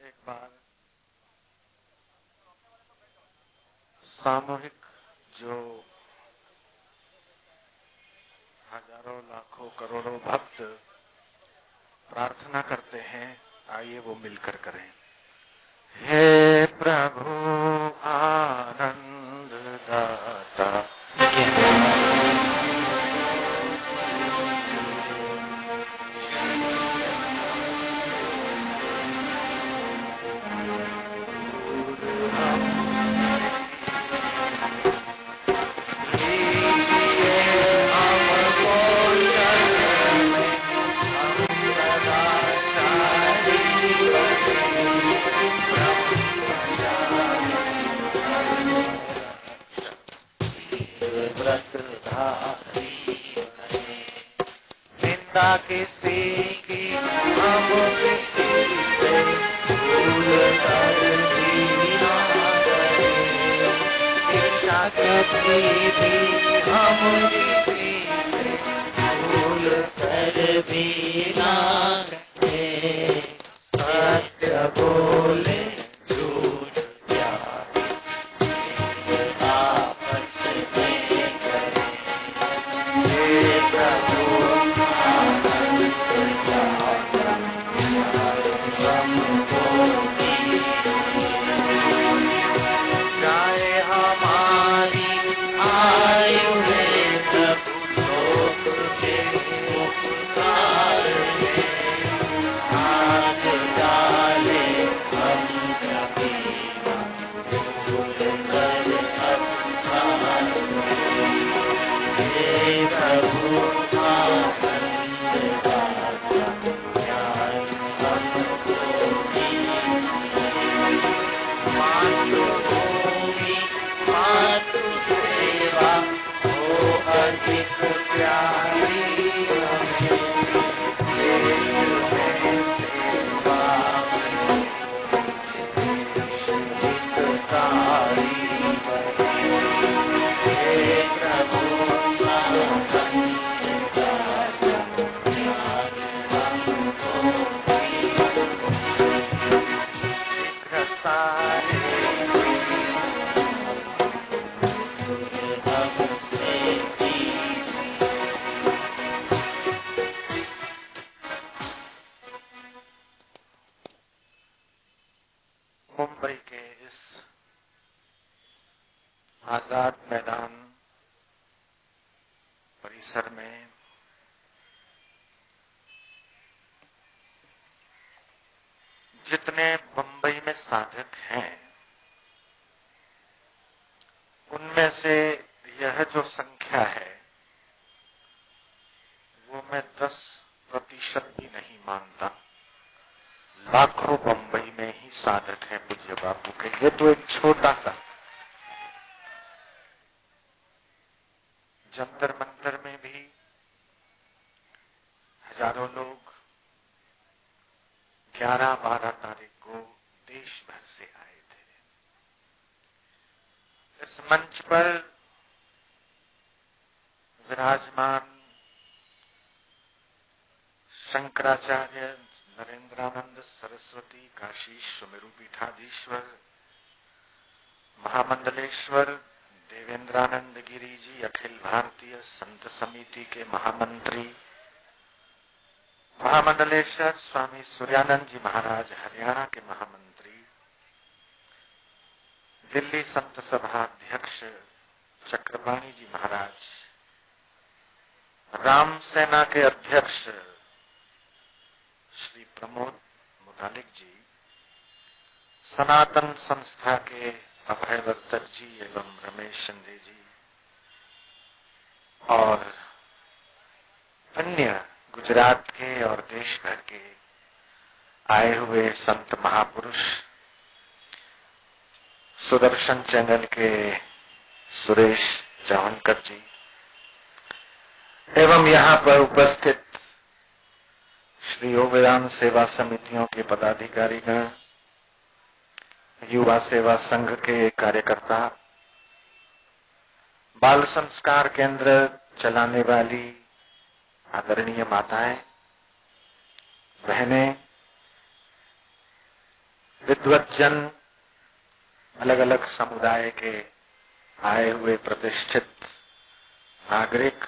एक बार सामूहिक जो हजारों लाखों करोड़ों भक्त प्रार्थना करते हैं, आइए वो मिलकर करें। हे प्रभु आनंद दाता, निंदा किसी की हम किसी से भूल कर भी ना करें, इच्छा कभी भी हम किसी से भूल कर भी ना करें, सत्य बोले झूठ प्यारे आपस में करें। हे प्रभु चाहे हमारी आयु है प्रभु लोक के उपकार में, हाथ डाले हम कभी ना भूल कर अपकार में। हे प्रभु आनंद दाता, ज्ञान हमको दीजिए। मातृभूमि मातृ सेवा हो अधिक प्यारी हमें, देश में सेवा में हितकारी बने। हे प्रभु आनंद दाता, ज्ञान हमको सारे मुंबई के इस आजाद मैदान परिसर में जितने मुंबई में साधक हैं, उनमें से यह जो संख्या है वो मैं 10% भी नहीं मानता। लाखों मुंबई में ही साधक हैं पूज्य बापू के। ये तो एक छोटा सा जंतर मंतर में भी हजारों लोग 11-12 तारीख को देश भर से आए थे। इस मंच पर विराजमान शंकराचार्य नरेंद्रानंद सरस्वती काशी सुमेरु पीठाधीश्वर महामंडलेश्वर देवेंद्रानंद गिरी जी अखिल भारतीय संत समिति के महामंत्री, महामंडलेश्वर स्वामी सूर्यानंद जी महाराज हरियाणा के महामंत्री, दिल्ली संत सभा अध्यक्ष चक्रपाणी जी महाराज, राम सेना के अध्यक्ष श्री प्रमोद मुतालिक जी, सनातन संस्था के अभयवर्धक जी एवं रमेश शिंदे जी और अन्य गुजरात के और देश भर के आए हुए संत महापुरुष, सुदर्शन चैनल के सुरेश जौहनकर जी एवं यहाँ पर उपस्थित श्री योग वेदांत सेवा समितियों के पदाधिकारीगण, युवा सेवा संघ के कार्यकर्ता, बाल संस्कार केंद्र चलाने वाली आदरणीय माताएं, बहनें विद्वज्जन, अलग अलग समुदाय के आए हुए प्रतिष्ठित नागरिक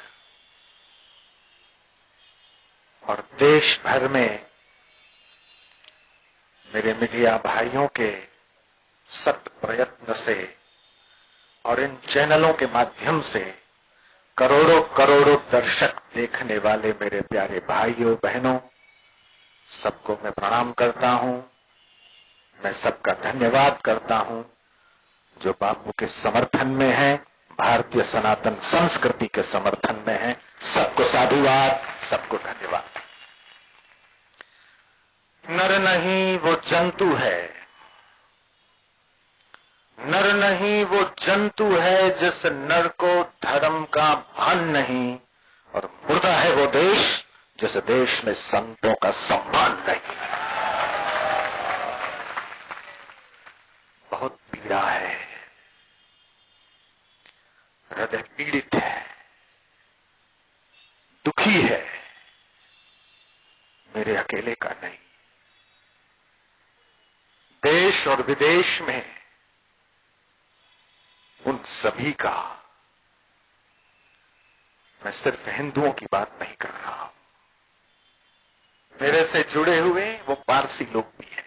और देश भर में मेरे मीडिया भाइयों के सत प्रयत्न से और इन चैनलों के माध्यम से करोड़ों करोड़ों दर्शक देखने वाले मेरे प्यारे भाइयों बहनों, सबको मैं प्रणाम करता हूं। मैं सबका धन्यवाद करता हूं जो बापू के समर्थन में है, भारतीय सनातन संस्कृति के समर्थन में है। सबको साधुवाद, सबको धन्यवाद। नर नहीं वो जंतु है, नर नहीं वो जंतु है जिस नर को धर्म का भान नहीं, और मुर्दा है वो देश जिस देश में संतों का सम्मान नहीं। बहुत पीड़ा है, हृदय पीड़ित है, दुखी है, मेरे अकेले का नहीं। देश और विदेश में उन सभी का, मैं सिर्फ हिंदुओं की बात नहीं कर रहा हूं, मेरे से जुड़े हुए वो पारसी लोग भी हैं।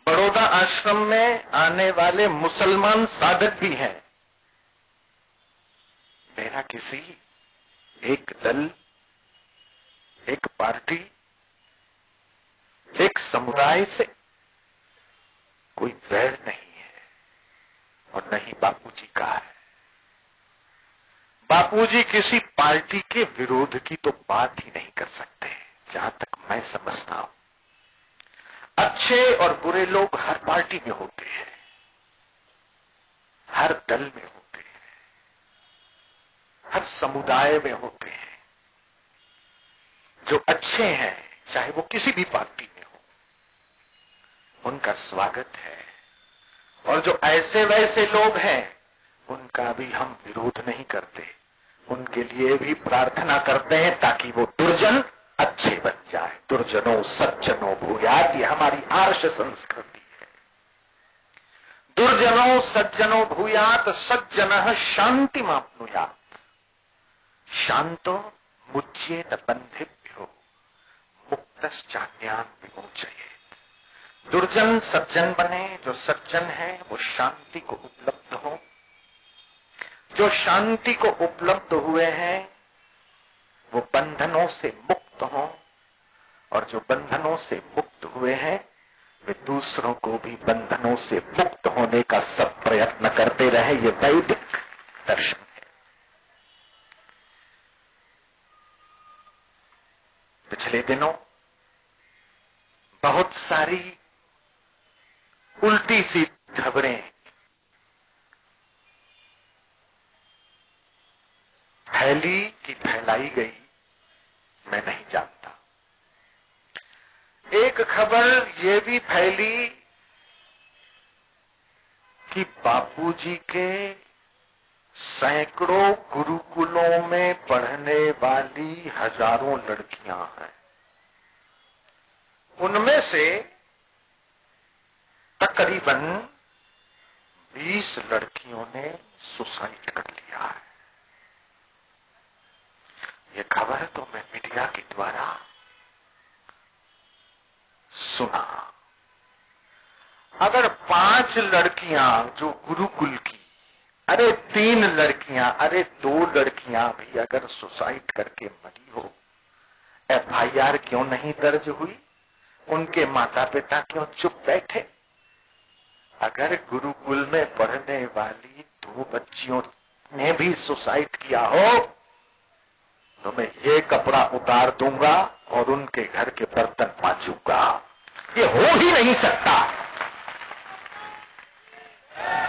बड़ौदा आश्रम में आने वाले मुसलमान साधक भी हैं। मेरा किसी एक दल, एक पार्टी, एक समुदाय से कोई वैर नहीं है और नहीं बापूजी का है। बापूजी किसी पार्टी के विरोध की तो बात ही नहीं कर सकते, जहां तक मैं समझता हूं। अच्छे और बुरे लोग हर पार्टी में होते हैं, हर दल में होते हैं, हर समुदाय में होते हैं। जो अच्छे हैं, चाहे वो किसी भी पार्टी में हो, उनका स्वागत है, और जो ऐसे वैसे लोग हैं उनका भी हम विरोध नहीं करते, उनके लिए भी प्रार्थना करते हैं ताकि वो दुर्जन अच्छे बन जाए। दुर्जनों सज्जनों भूयात, ये हमारी आर्ष संस्कृति है। दुर्जनों सज्जनों भूयात, सज्जन शांति माप्नुयात, शांतो मुच्ये न बंधेभ्यो मुक्तश्चान्यान विमोचयेत्। दुर्जन सज्जन बने, जो सज्जन है वो शांति को उपलब्ध हो। जो शांति को उपलब्ध हुए हैं वो बंधनों से मुक्त हो, और जो बंधनों से मुक्त हुए हैं वे दूसरों को भी बंधनों से मुक्त होने का सब प्रयत्न करते रहे। ये वैदिक दर्शन है। पिछले दिनों बहुत सारी उल्टी सी खबरें फैली कि फैलाई गई, मैं नहीं जानता। एक खबर ये भी फैली कि बापूजी के सैकड़ों गुरुकुलों में पढ़ने वाली हजारों लड़कियां हैं, उनमें से तकरीबन 20 लड़कियों ने सुसाइड कर लिया है। ये खबर तो मैं मीडिया के द्वारा सुना। अगर 5 लड़कियां जो गुरुकुल की, अरे 3 लड़कियां, अरे 2 लड़कियां भी अगर सुसाइड करके मरी हो, FIR क्यों नहीं दर्ज हुई? उनके माता पिता क्यों चुप बैठे? अगर गुरुकुल में पढ़ने वाली 2 बच्चियों ने भी सुसाइड किया हो तो मैं ये कपड़ा उतार दूंगा और उनके घर के बर्तन मांजूंगा। ये हो ही नहीं सकता।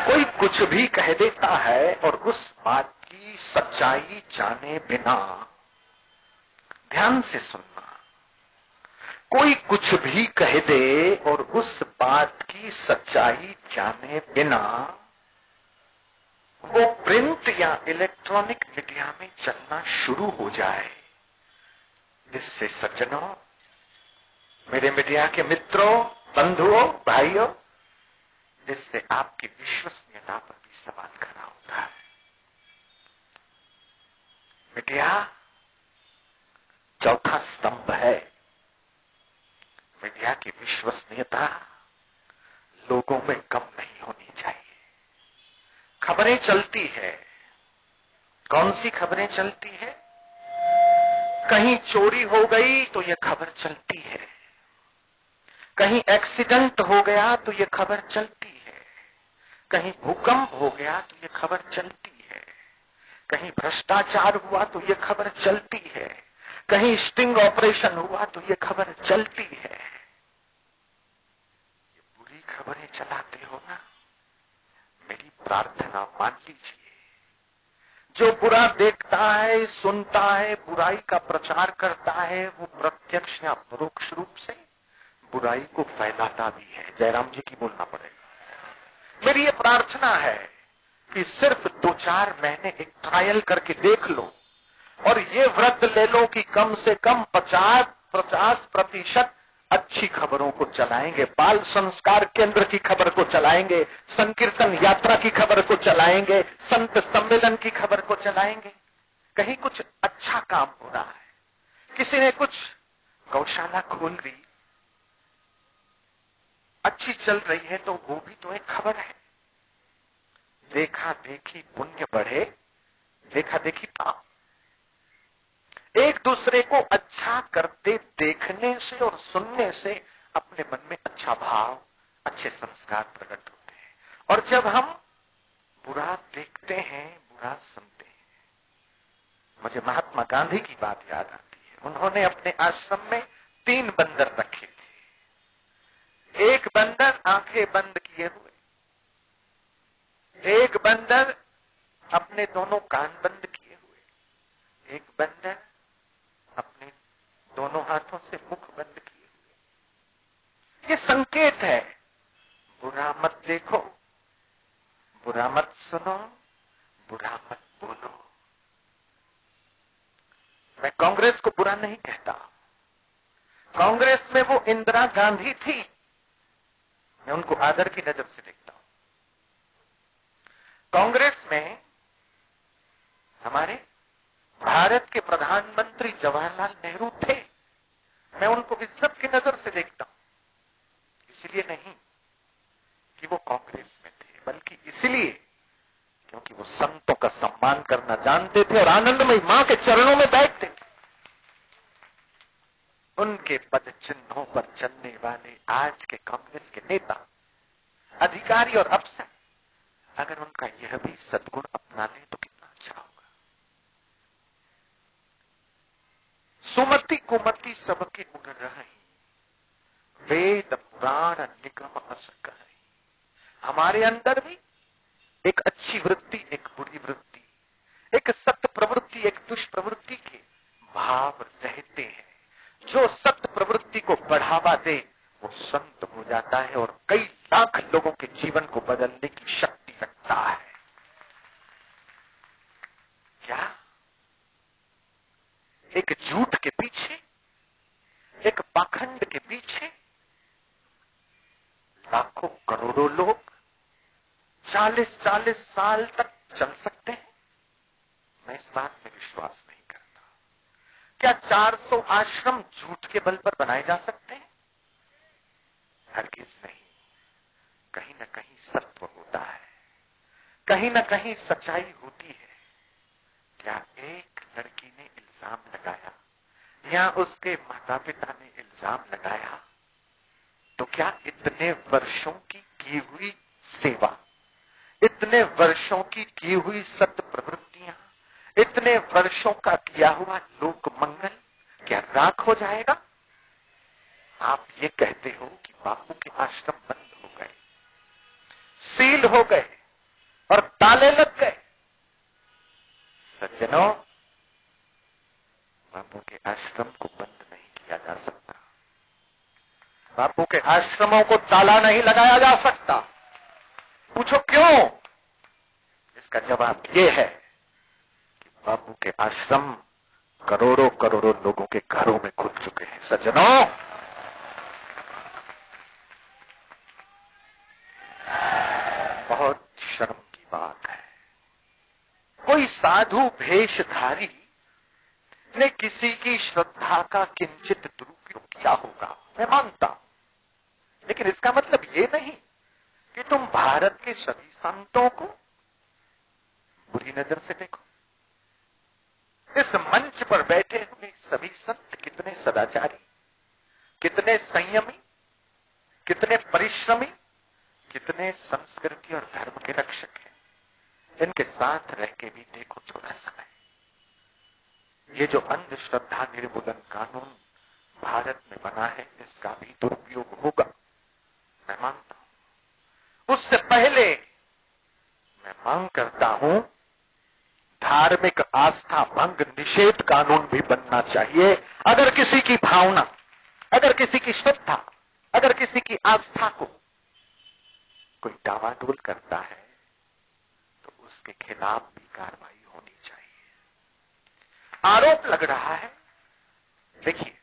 कोई कुछ भी कह देता है और उस बात की सच्चाई जाने बिना, ध्यान से सुनना, कोई कुछ भी कह दे और उस बात की सच्चाई जाने बिना वो प्रिंट या इलेक्ट्रॉनिक मीडिया में चलना शुरू हो जाए, इससे सज्जनों मेरे मीडिया के मित्रों, बंधुओं, भाइयों, इससे आपकी विश्वसनीयता पर भी सवाल खड़ा होता है। मीडिया चौथा स्तंभ है। मीडिया की विश्वसनीयता लोगों में कम नहीं होनी चाहिए। खबरें चलती है, कौन सी खबरें चलती है? कहीं चोरी हो गई तो यह खबर चलती है, कहीं एक्सीडेंट हो गया तो यह खबर चलती है, कहीं भूकंप हो गया तो यह खबर चलती है, कहीं भ्रष्टाचार हुआ तो यह खबर चलती है, कहीं स्टिंग ऑपरेशन हुआ तो यह खबर चलती है। ये बुरी खबरें चलाते हो ना, मेरी प्रार्थना मान लीजिए। जो बुरा देखता है, सुनता है, बुराई का प्रचार करता है, वो प्रत्यक्ष या परोक्ष रूप से बुराई को फैलाता भी है। जयराम जी की बोलना पड़ेगा। मेरी ये प्रार्थना है कि सिर्फ 2-4 महीने एक ट्रायल करके देख लो और ये व्रत ले लो कि कम से कम 50% अच्छी खबरों को चलाएंगे। बाल संस्कार केंद्र की खबर को चलाएंगे, संकीर्तन यात्रा की खबर को चलाएंगे, संत सम्मेलन की खबर को चलाएंगे। कहीं कुछ अच्छा काम हो रहा है, किसी ने कुछ गौशाला खोल दी, अच्छी चल रही है, तो वो भी तो एक खबर है। देखा देखी पुण्य बढ़े, देखा देखी पाप। एक दूसरे को अच्छा करते देखने से और सुनने से अपने मन में अच्छा भाव, अच्छे संस्कार प्रकट होते हैं। और जब हम बुरा देखते हैं, बुरा सुनते हैं, मुझे महात्मा गांधी की बात याद आती है। उन्होंने अपने आश्रम में 3 बंदर रखे थे। एक बंदर आंखें बंद किए हुए, एक बंदर अपने दोनों कान बंद किए हुए, एक बंदर अपने दोनों हाथों से मुख बंद किए हुए। ये संकेत है, बुरा मत देखो, बुरा मत सुनो, बुरा मत बोलो। मैं कांग्रेस को बुरा नहीं कहता। कांग्रेस में वो इंदिरा गांधी थी, मैं उनको आदर की नजर से देखता हूं। कांग्रेस में हमारे भारत के प्रधानमंत्री जवाहरलाल नेहरू थे, मैं उनको इज्जत की नजर से देखता हूं। इसलिए नहीं कि वो कांग्रेस में थे, बल्कि इसलिए क्योंकि वो संतों का सम्मान करना जानते थे और आनंदमयी मां के चरणों में बैठते थे। उनके पद चिन्हों पर चलने वाले आज के कांग्रेस के नेता, अधिकारी और अफसर अगर उनका यह भी सद्गुण अपना ले तो कितना अच्छा होगा। सुमति कुमति सबके गुण रही, वेद पुराण निगम अस कहि। हमारे अंदर भी एक अच्छी वृत्ति, एक बुरी वृत्ति, एक सत्य प्रवृत्ति, एक दुष्प्रवृत्ति के भाव रहते हैं। जो सत्य प्रवृत्ति को बढ़ावा दे वो संत हो जाता है और कई लाख लोगों के जीवन को बदलने की शक्ति रखता है। क्या एक झूठ के पीछे, एक पाखंड के पीछे लाखों करोड़ों लोग 40-40 साल तक चल सकते हैं? मैं इस बात में विश्वास नहीं करता। क्या 400 आश्रम झूठ के बल पर बनाए जा सकते हैं? हरगिज नहीं। कहीं न कहीं सत्व होता है, कहीं न कहीं सच्चाई होती है। क्या एक लड़की ने इल्जाम लगाया या उसके माता पिता ने इल्जाम लगाया तो क्या इतने वर्षों की हुई सेवा, इतने वर्षों की हुई सत्य प्रवृत्तियां, इतने वर्षों का किया हुआ लोक मंगल क्या राख हो जाएगा? आप ये कहते हो कि बापू के आश्रम बंद हो गए, सील हो गए और ताले लग गए। सज्जनों, बापू के आश्रम को बंद नहीं किया जा सकता, बापू के आश्रमों को ताला नहीं लगाया जा सकता। पूछो क्यों? इसका जवाब ये है कि बापू के आश्रम करोड़ों करोड़ों लोगों के घरों में खुल चुके हैं। सज्जनों, बात है। कोई साधु भेषधारी ने किसी की श्रद्धा का किंचित दुरुपयोग किया होगा, मैं मानता हूं, लेकिन इसका मतलब ये नहीं कि तुम भारत के सभी संतों को बुरी नजर से देखो। इस मंच पर बैठे हुए सभी संत कितने सदाचारी, कितने संयमी, कितने परिश्रमी, कितने संस्कृति और धर्म के रक्षक हैं। इनके साथ रह के भी देखो थोड़ा समय। ये जो अंधश्रद्धा निर्मूलन कानून भारत में बना है, इसका भी दुरुपयोग होगा, मैं मानता हूं। उससे पहले मैं मांग करता हूं, धार्मिक आस्था भंग निषेध कानून भी बनना चाहिए। अगर किसी की भावना, अगर किसी की श्रद्धा, अगर किसी की आस्था को कोई डावाडोल करता है तो उसके खिलाफ भी कार्रवाई होनी चाहिए। आरोप लग रहा है, देखिए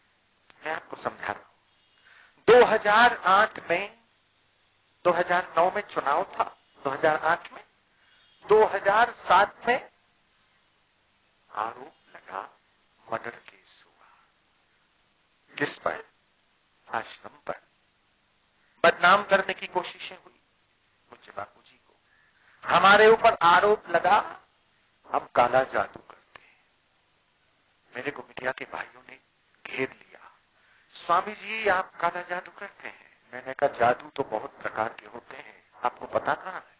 मैं आपको समझा रहा हूं। 2008 में, 2009 में चुनाव था, 2008 में, 2007 में आरोप लगा, मर्डर केस हुआ। किस पर? आश्रम पर। बदनाम करने की कोशिशें हुई मुझे बापू जी को। हमारे ऊपर आरोप लगा हम काला जादू करते हैं। मेरे को मीडिया के भाइयों ने घेर लिया, स्वामी जी आप काला जादू करते हैं। मैंने कहा जादू तो बहुत प्रकार के होते हैं, आपको पता कहां है?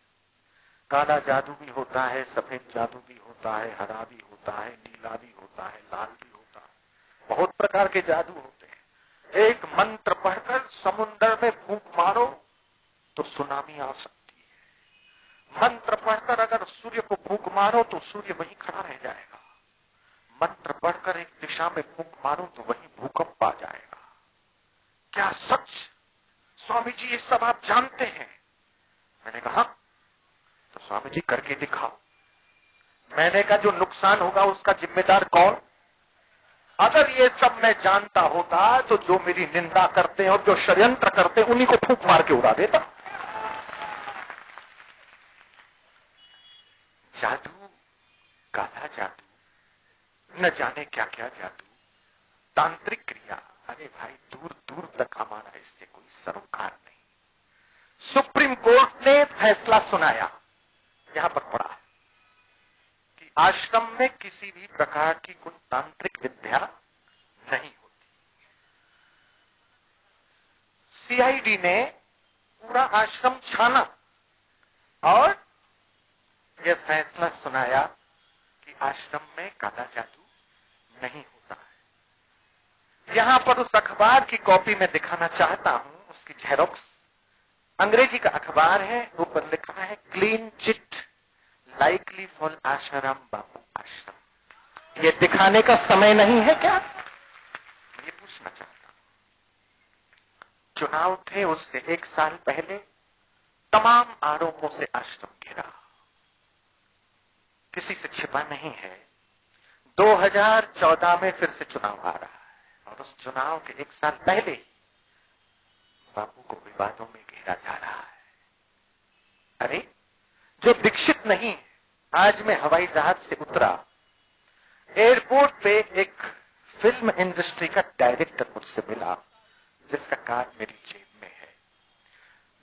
काला जादू भी होता है, सफेद जादू भी होता है, हरा भी होता है, नीला भी होता है, लाल भी होता है, बहुत प्रकार के जादू होते हैं। एक मंत्र पढ़कर समुद्र में फूंक मारो तो सुनामी आ सकती है। मंत्र पढ़कर अगर सूर्य को फूंक मारो तो सूर्य वहीं खड़ा रह जाएगा। मंत्र पढ़कर एक दिशा में फूंक मारो तो वहीं भूकंप आ जाएगा। क्या सच? स्वामी जी ये सब आप जानते हैं? मैंने कहा तो स्वामी जी करके दिखाओ। मैंने कहा जो नुकसान होगा उसका जिम्मेदार कौन? अगर ये सब मैं जानता होता तो जो मेरी निंदा करते हैं और जो षड्यंत्र करते हैं उन्हीं को फूंक मार के उड़ा देता। जादू, काला जादू, न जाने क्या क्या जादू, तांत्रिक क्रिया, अरे भाई दूर दूर तक हमारा इससे कोई सरोकार नहीं। सुप्रीम कोर्ट ने फैसला सुनाया, यहां पर पड़ा है कि आश्रम में किसी भी प्रकार की कोई तांत्रिक विद्या नहीं होती। सीआईडी ने पूरा आश्रम छाना और यह फैसला सुनाया कि आश्रम में काला जादू नहीं होता है। यहां पर उस अखबार की कॉपी में दिखाना चाहता हूं, उसकी जेरोक्स, अंग्रेजी का अखबार है, ऊपर लिखा है clean chit likely for Asaram Bapu Ashram. ये दिखाने का समय नहीं है क्या? ये पूछना चाहता हूं। चुनाव थे उससे एक साल पहले, तमाम आरोपों से आश्रम घिरा, किसी से छिपा नहीं है। 2014 में फिर से चुनाव आ रहा है और उस चुनाव के एक साल पहले बापू को विवादों में घेरा जा रहा है। अरे जो दीक्षित नहीं है, आज मैं हवाई जहाज से उतरा, एयरपोर्ट पे एक फिल्म इंडस्ट्री का डायरेक्टर मुझसे मिला जिसका कार्ड मेरी जेब में है।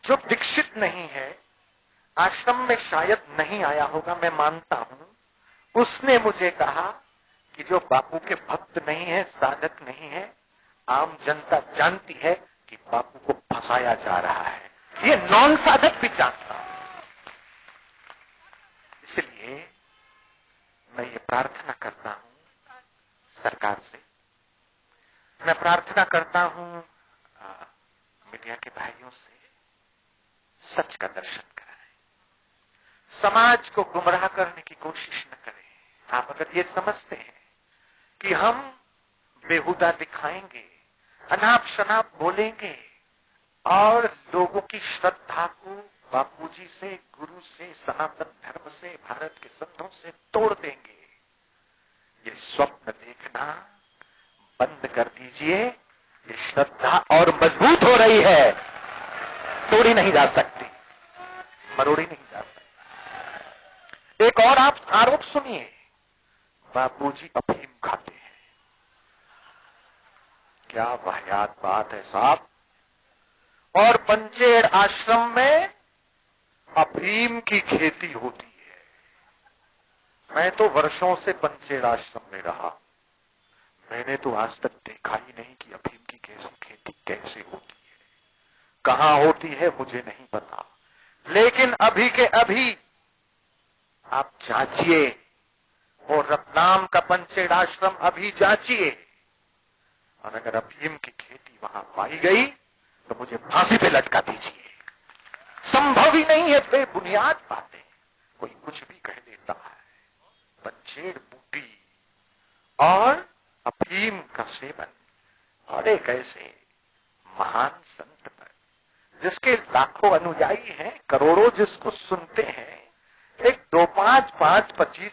जो दीक्षित नहीं है, आश्रम में शायद नहीं आया होगा, मैं मानता हूं। उसने मुझे कहा कि जो बापू के भक्त नहीं है, साधक नहीं है, आम जनता जानती है कि बापू को फंसाया जा रहा है। ये नॉन साधक भी जानता हूं। इसलिए मैं ये प्रार्थना करता हूं सरकार से, मैं प्रार्थना करता हूं मीडिया के भाइयों से, सच का दर्शन कराएं, समाज को गुमराह करने की कोशिश न करें। आप अगर ये समझते हैं कि हम बेहुदा दिखाएंगे, अनाप शनाप बोलेंगे और लोगों की श्रद्धा को बापूजी से, गुरु से, सनातन धर्म से, भारत के संतों से तोड़ देंगे, ये स्वप्न देखना बंद कर दीजिए। ये श्रद्धा और मजबूत हो रही है, तोड़ी नहीं जा सकती, मरोड़ी नहीं जा सकती। एक और आप आरोप सुनिए, बापूजी अफीम खाते हैं। क्या वाहियात बात है साहब। और पंचेड़ आश्रम में अफीम की खेती होती है। मैं तो वर्षों से पंचेड़ आश्रम में रहा, मैंने तो आज तक देखा ही नहीं कि अफीम की कैसी खेती कैसे होती है, कहां होती है मुझे नहीं पता। लेकिन अभी के अभी आप जांचिए, और रतलाम का पंचेड़ आश्रम अभी जांचिए, और अगर अफीम की खेती वहां पाई गई तो मुझे फांसी पे लटका दीजिए। संभव ही नहीं है, बेबुनियाद बातें कोई कुछ भी कह देता है। पंचेड़ बूटी और अफीम का सेवन, और एक ऐसे महान संत पर जिसके लाखों अनुयायी हैं, करोड़ों जिसको सुनते हैं, एक 2, 5, 5, 25।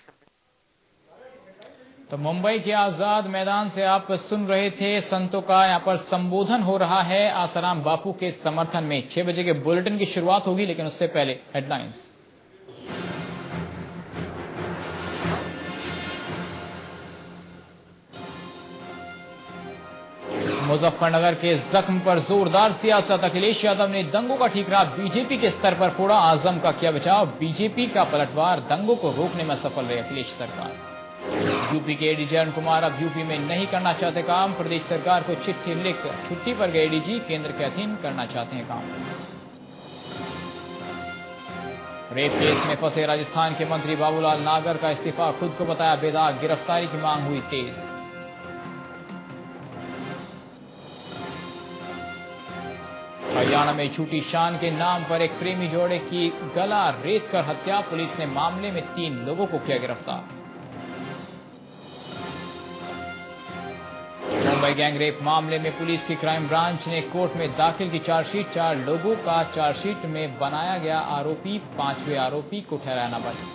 तो मुंबई के आजाद मैदान से आप सुन रहे थे, संतों का यहां पर संबोधन हो रहा है आसाराम बापू के समर्थन में। 6 बजे के बुलेटिन की शुरुआत होगी, लेकिन उससे पहले हेडलाइंस। मुजफ्फरनगर के जख्म पर जोरदार सियासत, अखिलेश यादव ने दंगों का ठीकरा बीजेपी के सर पर फोड़ा, आजम का किया बचाव, बीजेपी का पलटवार, दंगों को रोकने में सफल रही अखिलेश सरकार। यूपी के एडीजी अरुण कुमार अब यूपी में नहीं करना चाहते काम, प्रदेश सरकार को चिट्ठी लिख छुट्टी पर गए एडीजी, केंद्र के अधीन करना चाहते हैं काम। रेप केस में फंसे राजस्थान के मंत्री बाबूलाल नागर का इस्तीफा, खुद को बताया बेदाग, गिरफ्तारी की मांग हुई तेज। हरियाणा में झूठी शान के नाम पर एक प्रेमी जोड़े की गला रेत कर हत्या, पुलिस ने मामले में 3 लोगों को किया गिरफ्तार। मुंबई गैंगरेप मामले में पुलिस की क्राइम ब्रांच ने कोर्ट में दाखिल की चार्जशीट, 4 लोगों का चार्जशीट में बनाया गया आरोपी, 5वें आरोपी को ठहराया नाबालिग।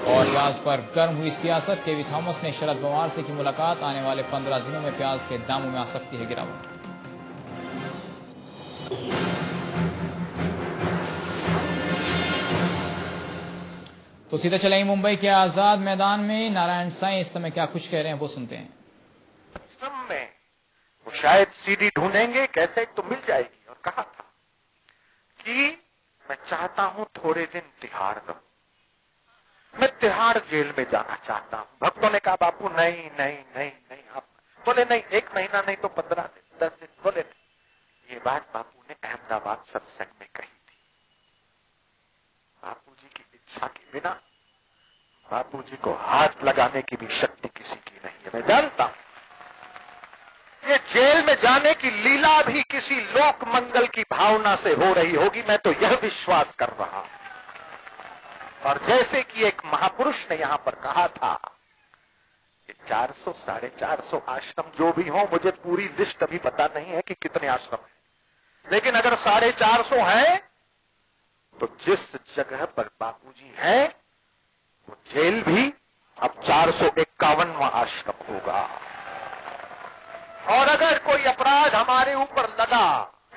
और प्याज पर गर्म हुई सियासत, केवी थॉमस ने शरद पवार से की मुलाकात, आने वाले 15 दिनों में प्याज के दामों में आ सकती है गिरावट। तो सीधे चलेंगे मुंबई के आजाद मैदान में, नारायण साईं इस समय क्या कुछ कह रहे हैं वो सुनते हैं। में वो शायद सीडी ढूंढेंगे, कैसे तो मिल जाएगी। और कहा था कि मैं चाहता हूं थोड़े दिन तिहाड़ रहूं, मैं तिहाड़ जेल में जाना चाहता हूं। भक्तों ने कहा बापू नहीं नहीं नहीं नहीं, आप बोले नहीं, 1 महीना नहीं तो 15 दिन, 10 दिन, बोले नहीं। ये बात बापू ने अहमदाबाद सत्संग में कही थी। बापू जी की इच्छा के बिना बापू जी को हाथ लगाने की भी शक्ति किसी की नहीं है। मैं जानता हूं ये जेल में जाने की लीला भी किसी लोक मंगल की भावना से हो रही होगी, मैं तो यह विश्वास कर रहा हूं। और जैसे कि एक महापुरुष ने यहां पर कहा था कि 400, 450 आश्रम जो भी हो, मुझे पूरी लिस्ट अभी पता नहीं है कि कितने आश्रम हैं, लेकिन अगर 450 हैं तो जिस जगह पर बापूजी हैं वो जेल भी अब 451वां आश्रम होगा। और अगर कोई अपराध हमारे ऊपर लगा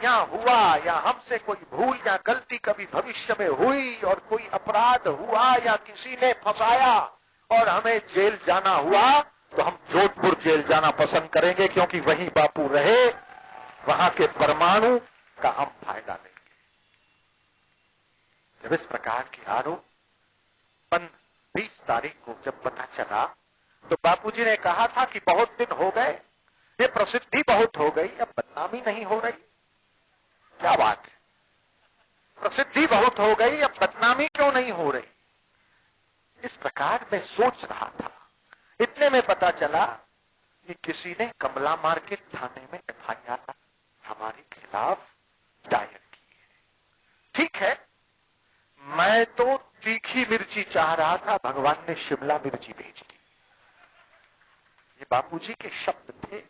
या हुआ, या हमसे कोई भूल या गलती कभी भविष्य में हुई, और कोई अपराध हुआ या किसी ने फंसाया और हमें जेल जाना हुआ, तो हम जोधपुर जेल जाना पसंद करेंगे, क्योंकि वहीं बापू रहे, वहां के परमाणु का हम फायदा लेंगे। जब इस प्रकार के आरोप 20 तारीख को जब पता चला, तो बापूजी ने कहा था कि बहुत दिन हो गए, ये प्रसिद्धि बहुत हो गई, अब बदनामी नहीं हो रही। क्या बात है, प्रसिद्धि बहुत हो गई, अब बदनामी क्यों नहीं हो रही? इस प्रकार मैं सोच रहा था, इतने में पता चला कि किसी ने कमला मार्केट थाने में FIR हमारे खिलाफ दायर की है। ठीक है, मैं तो तीखी मिर्ची चाह रहा था, भगवान ने शिमला मिर्ची भेज दी। ये बापूजी के शब्द थे,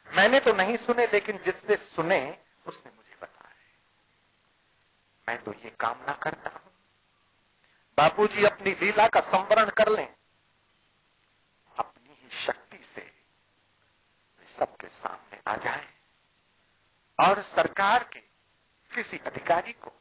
मैंने तो नहीं सुने, लेकिन जिसने सुने उसने मुझे बताया। मैं तो ये कामना करता हूं बापूजी अपनी लीला का संवरण कर लें, अपनी ही शक्ति से सबके सामने आ जाएं और सरकार के किसी अधिकारी को